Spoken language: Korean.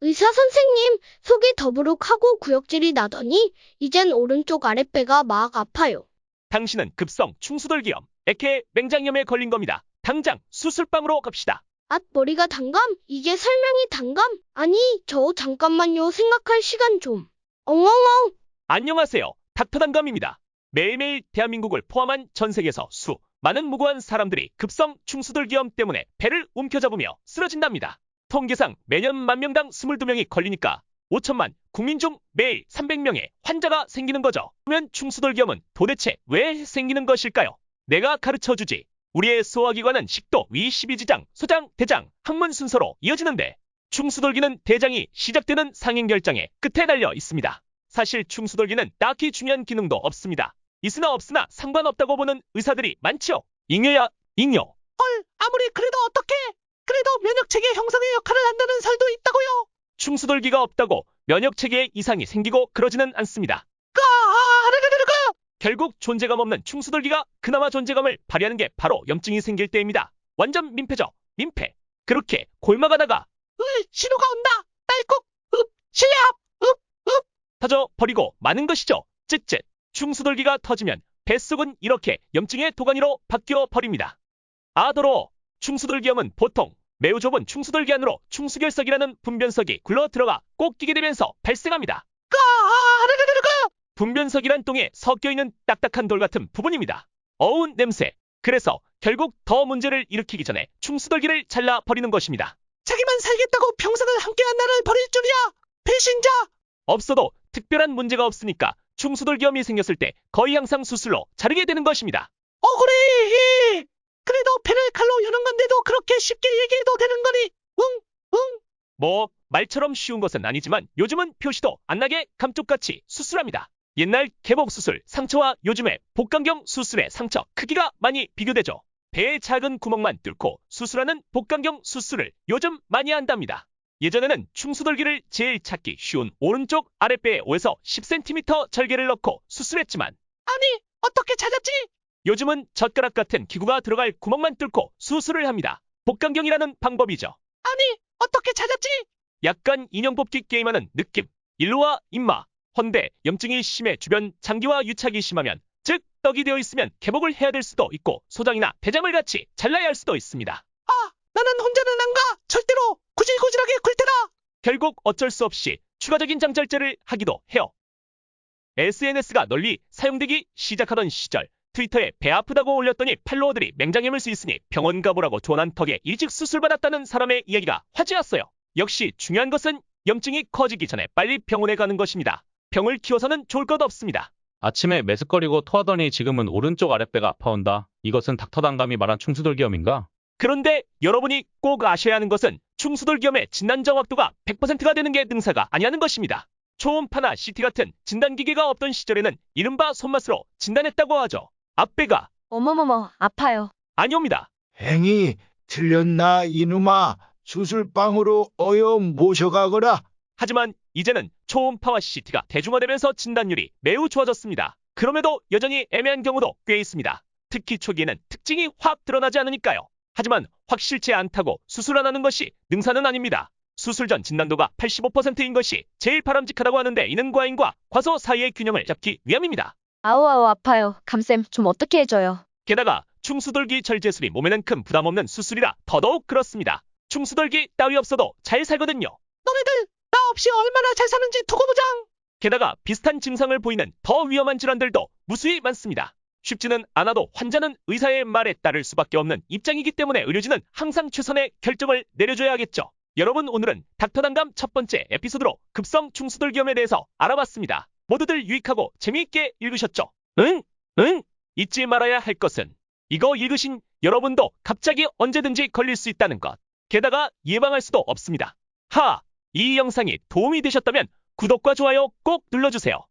의사 선생님, 속이 더부룩하고 구역질이 나더니 이젠 오른쪽 아랫배가 막 아파요. 당신은 급성 충수돌기염, aka 맹장염에 걸린 겁니다. 당장 수술방으로 갑시다. 머리가 단감? 이게 설명이 단감? 아니, 저 잠깐만요. 생각할 시간 좀. 엉엉엉. 안녕하세요. 닥터담감입니다. 매일매일 대한민국을 포함한 전 세계에서 많은 무고한 사람들이 급성 충수돌기염 때문에 배를 움켜잡으며 쓰러진답니다. 통계상 매년 만 명당 22명이 걸리니까 5천만 국민 중 매일 300명의 환자가 생기는 거죠. 그러면 충수돌기염은 도대체 왜 생기는 것일까요? 내가 가르쳐주지. 우리의 소화기관은 식도, 위, 십이지장, 소장, 대장, 항문 순서로 이어지는데 충수돌기는 대장이 시작되는 상행결장의 끝에 달려 있습니다. 사실 충수돌기는 딱히 중요한 기능도 없습니다. 있으나 없으나 상관없다고 보는 의사들이 많죠. 잉여야, 잉여. 아무리 그래도 어떡해? 그래도 면역체계 형성의 역할을 한다는 설도 있다고요. 충수돌기가 없다고 면역체계에 이상이 생기고 그러지는 않습니다. 아르르르르. 결국 존재감 없는 충수돌기가 그나마 존재감을 발휘하는 게 바로 염증이 생길 때입니다. 완전 민폐죠. 민폐. 그렇게 골마가다가 신호가 온다. 딸꾹. 실례합. 터져버리고 마는 것이죠. 쯧쯧. 충수돌기가 터지면 뱃속은 이렇게 염증의 도가니로 바뀌어 버립니다. 더러워. 충수돌기염은 보통 매우 좁은 충수돌기 안으로 충수결석이라는 분변석이 굴러 들어가 꼭 끼게 되면서 발생합니다. 아르르르르. 분변석이란 똥에 섞여있는 딱딱한 돌 같은 부분입니다. 어운 냄새. 그래서 결국 더 문제를 일으키기 전에 충수돌기를 잘라버리는 것입니다. 자기만 살겠다고 평생을 함께한 나를 버릴 줄이야. 배신자. 없어도 특별한 문제가 없으니까 충수돌기염이 생겼을 때 거의 항상 수술로 자르게 되는 것입니다. 억울해. 그래도 배를 칼로 여는 건데도 그렇게 쉽게 얘기해도 되는 거니? 뭐 말처럼 쉬운 것은 아니지만 요즘은 표시도 안 나게 감쪽같이 수술합니다. 옛날 개복수술 상처와 요즘의 복강경 수술의 상처 크기가 많이 비교되죠. 배의 작은 구멍만 뚫고 수술하는 복강경 수술을 요즘 많이 한답니다. 예전에는 충수돌기를 제일 찾기 쉬운 오른쪽 아랫배에 5에서 10cm 절개를 넣고 수술했지만 아니, 어떻게 찾았지? 요즘은 젓가락 같은 기구가 들어갈 구멍만 뚫고 수술을 합니다. 복강경이라는 방법이죠. 아니, 어떻게 찾았지? 약간 인형 뽑기 게임하는 느낌. 일로와 임마. 헌데 염증이 심해 주변 장기와 유착이 심하면 즉 떡이 되어 있으면 개복을 해야 될 수도 있고 소장이나 대장을 같이 잘라야 할 수도 있습니다. 나는 혼자는 안 가. 절대로. 구질구질하게 굴 테다. 결국 어쩔 수 없이 추가적인 장절제를 하기도 해요. SNS가 널리 사용되기 시작하던 시절 트위터에 배 아프다고 올렸더니 팔로워들이 맹장염일 수 있으니 병원 가보라고 조언한 덕에 일찍 수술받았다는 사람의 이야기가 화제였어요. 역시 중요한 것은 염증이 커지기 전에 빨리 병원에 가는 것입니다. 병을 키워서는 좋을 것 없습니다. 아침에 메스꺼리고 토하더니 지금은 오른쪽 아랫배가 아파온다. 이것은 닥터담감이 말한 충수돌기염인가? 그런데 여러분이 꼭 아셔야 하는 것은 충수돌기염의 진단 정확도가 100%가 되는 게 능사가 아니라는 것입니다. 초음파나 CT 같은 진단기계가 없던 시절에는 이른바 손맛으로 진단했다고 하죠. 앞배가 어머머머, 아파요. 아니옵니다. 행이 틀렸나 이놈아. 수술방으로 어여 모셔가거라. 하지만 이제는 초음파와 CT가 대중화되면서 진단율이 매우 좋아졌습니다. 그럼에도 여전히 애매한 경우도 꽤 있습니다. 특히 초기에는 특징이 확 드러나지 않으니까요. 하지만 확실치 않다고 수술 안 하는 것이 능사는 아닙니다. 수술 전 진단도가 85%인 것이 제일 바람직하다고 하는데 이는 과잉과 과소 사이의 균형을 잡기 위함입니다. 아우 아파요. 감쌤, 좀 어떻게 해줘요? 게다가 충수돌기 절제술이 몸에는 큰 부담 없는 수술이라 더더욱 그렇습니다. 충수돌기 따위 없어도 잘 살거든요. 너네들 나 없이 얼마나 잘 사는지 두고 보장. 게다가 비슷한 증상을 보이는 더 위험한 질환들도 무수히 많습니다. 쉽지는 않아도 환자는 의사의 말에 따를 수밖에 없는 입장이기 때문에 의료진은 항상 최선의 결정을 내려줘야 하겠죠. 여러분, 오늘은 닥터담감 첫 번째 에피소드로 급성 충수돌기염에 대해서 알아봤습니다. 모두들 유익하고 재미있게 읽으셨죠? 응? 잊지 말아야 할 것은 이거 읽으신 여러분도 갑자기 언제든지 걸릴 수 있다는 것. 게다가 예방할 수도 없습니다. 이 영상이 도움이 되셨다면 구독과 좋아요 꼭 눌러주세요.